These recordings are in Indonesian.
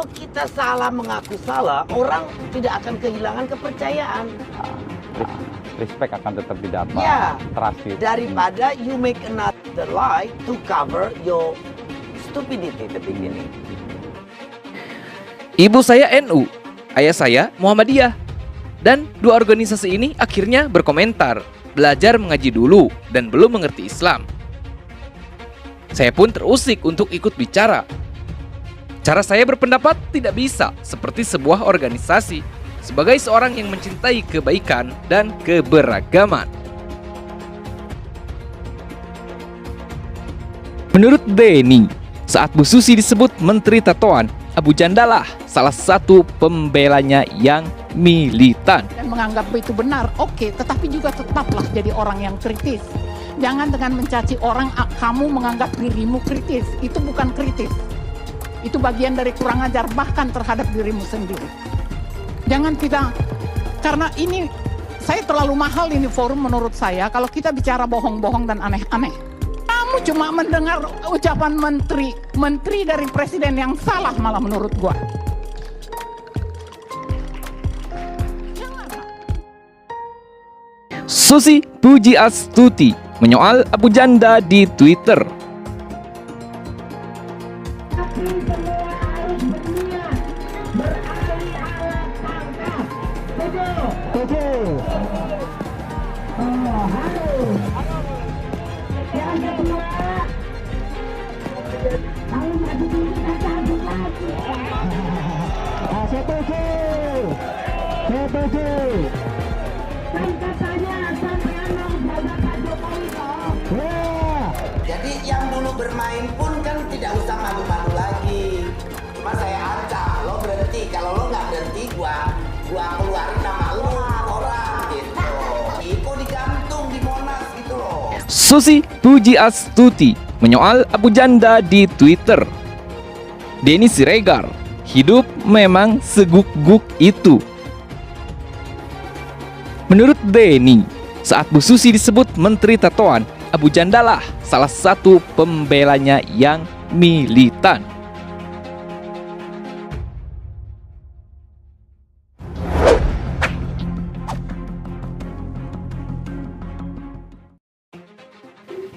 Kalau kita salah mengaku salah, orang tidak akan kehilangan kepercayaan. Respect akan tetap didapat. Ya, Trust itu. daripada you make another lie to cover your stupidity the beginning. Ibu saya NU, ayah saya Muhammadiyah. Dan dua organisasi ini akhirnya berkomentar, belajar mengaji dulu dan belum mengerti Islam. Saya pun terusik untuk ikut bicara. Cara saya berpendapat tidak bisa seperti sebuah organisasi sebagai seorang yang mencintai kebaikan dan keberagaman. Menurut Denny, saat Bu Susi disebut Menteri Tatoan, Abu Janda lah salah satu pembelanya yang militan. Dan menganggap itu benar, oke, tetapi juga tetaplah jadi orang yang kritis. Jangan dengan mencaci orang, kamu menganggap dirimu kritis. Itu bukan kritis. Itu bagian dari kurang ajar bahkan terhadap dirimu sendiri. Jangan kita, karena ini, saya terlalu mahal ini forum menurut saya, kalau kita bicara bohong-bohong dan aneh-aneh. Kamu cuma mendengar ucapan menteri dari presiden yang salah malah menurut gua. Susi Pujiastuti menyoal Abu Janda di Twitter. Jadi yang dulu bermain pun kan tidak usah malu-malu lagi. Cuma saya acak, lo berhenti. Kalau lo nggak berhenti, gua keluarin nama lo orang gitu. Iko digantung di Monas gitu loh. Susi Pujiastuti menyoal Abu Janda di Twitter. Denny Siregar, hidup memang seguk-guk itu. Menurut Denny, saat Bu Susi disebut Menteri Tatoan, Abu Janda lah salah satu pembelanya yang militan.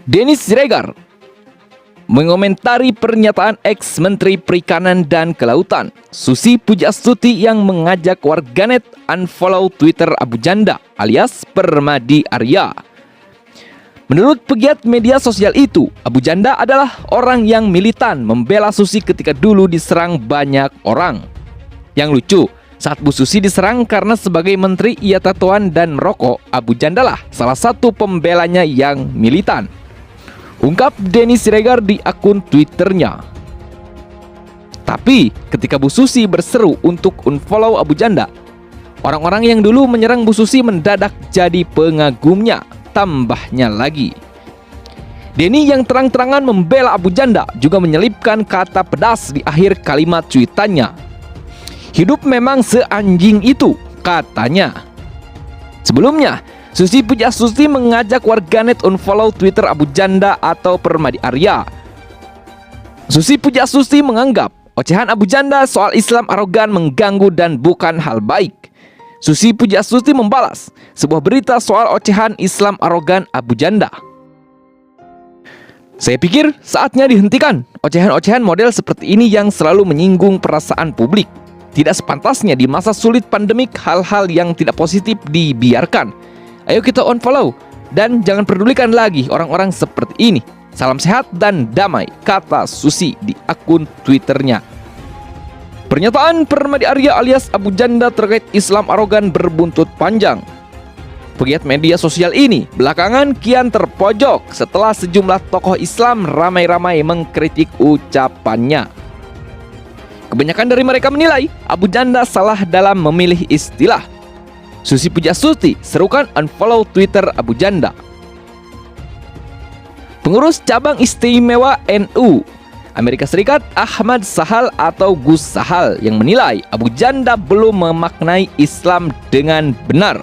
Denny Siregar mengomentari pernyataan ex-Menteri Perikanan dan Kelautan Susi Pujiastuti yang mengajak warganet unfollow Twitter Abu Janda alias Permadi Arya. Menurut pegiat media sosial itu, Abu Janda adalah orang yang militan membela Susi ketika dulu diserang banyak orang. Yang lucu, saat Bu Susi diserang karena sebagai menteri ia tatoan dan merokok, Abu Janda lah salah satu pembelanya yang militan. Ungkap Denny Siregar di akun Twitternya. Tapi ketika Bu Susi berseru untuk unfollow Abu Janda, orang-orang yang dulu menyerang Bu Susi mendadak jadi pengagumnya. Tambahnya lagi, Denny yang terang-terangan membela Abu Janda juga menyelipkan kata pedas di akhir kalimat cuitannya. Hidup memang seanjing itu, katanya. Sebelumnya, Susi Pujiastuti mengajak warganet unfollow Twitter Abu Janda atau Permadi Arya. Susi Pujiastuti menganggap ocehan Abu Janda soal Islam arogan mengganggu dan bukan hal baik. Susi Pujiastuti membalas sebuah berita soal ocehan Islam arogan Abu Janda. Saya pikir saatnya dihentikan ocehan-ocehan model seperti ini yang selalu menyinggung perasaan publik. Tidak sepantasnya di masa sulit pandemik hal-hal yang tidak positif dibiarkan. Ayo kita unfollow dan jangan pedulikan lagi orang-orang seperti ini. Salam sehat dan damai, kata Susi di akun Twitternya. Pernyataan Permadi Arya alias Abu Janda terkait Islam arogan berbuntut panjang. Pegiat media sosial ini belakangan kian terpojok setelah sejumlah tokoh Islam ramai-ramai mengkritik ucapannya. Kebanyakan dari mereka menilai Abu Janda salah dalam memilih istilah. Susi Pujiastuti serukan unfollow Twitter Abu Janda. Pengurus cabang istimewa NU Amerika Serikat Ahmad Sahal atau Gus Sahal yang menilai Abu Janda belum memaknai Islam dengan benar.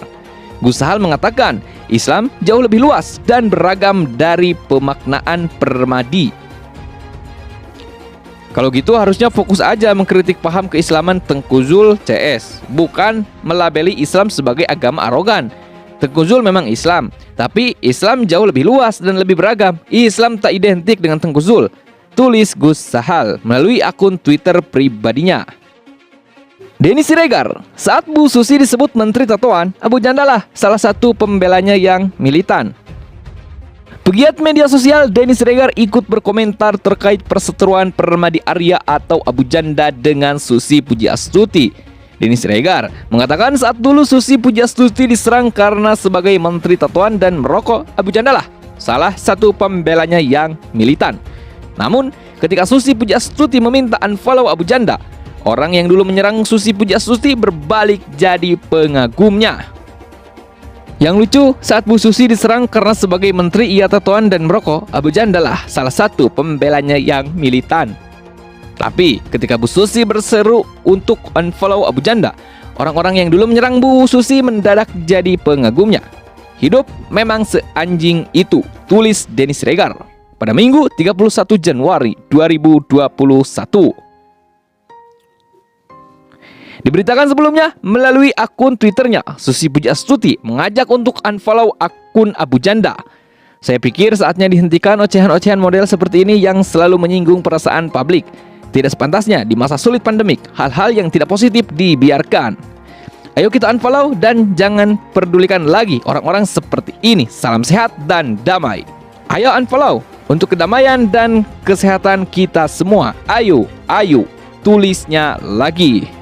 Gus Sahal mengatakan Islam jauh lebih luas dan beragam dari pemaknaan Permadi. Kalau gitu harusnya fokus aja mengkritik paham keislaman Tengku Zul CS, bukan melabeli Islam sebagai agama arogan. Tengku Zul memang Islam, tapi Islam jauh lebih luas dan lebih beragam. Islam tak identik dengan Tengku Zul, tulis Gus Sahal melalui akun Twitter pribadinya. Denny Siregar, saat Bu Susi disebut Menteri Tatoan, Abu Janda lah salah satu pembelanya yang militan. Pegiat media sosial Denny Siregar ikut berkomentar terkait perseteruan Permadi Arya atau Abu Janda dengan Susi Pujiastuti. Denny Siregar mengatakan saat dulu Susi Pujiastuti diserang karena sebagai Menteri Tatoan dan merokok, Abu Janda lah salah satu pembelanya yang militan. Namun, ketika Susi Pujiastuti meminta unfollow Abu Janda, orang yang dulu menyerang Susi Pujiastuti berbalik jadi pengagumnya. Yang lucu, saat Bu Susi diserang karena sebagai menteri ia tatoan dan merokok, Abu Janda lah salah satu pembelanya yang militan. Tapi ketika Bu Susi berseru untuk unfollow Abu Janda, orang-orang yang dulu menyerang Bu Susi mendadak jadi pengagumnya. Hidup memang seanjing itu, tulis Denny Siregar pada Minggu 31 Januari 2021. Diberitakan sebelumnya melalui akun Twitternya, Susi Pujiastuti mengajak untuk unfollow akun Abu Janda. Saya pikir saatnya dihentikan ocehan-ocehan model seperti ini yang selalu menyinggung perasaan publik. Tidak sepantasnya di masa sulit pandemik, hal-hal yang tidak positif dibiarkan. Ayo kita unfollow dan jangan pedulikan lagi orang-orang seperti ini. Salam sehat dan damai. Ayo unfollow untuk kedamaian dan kesehatan kita semua. Ayo, tulisnya lagi.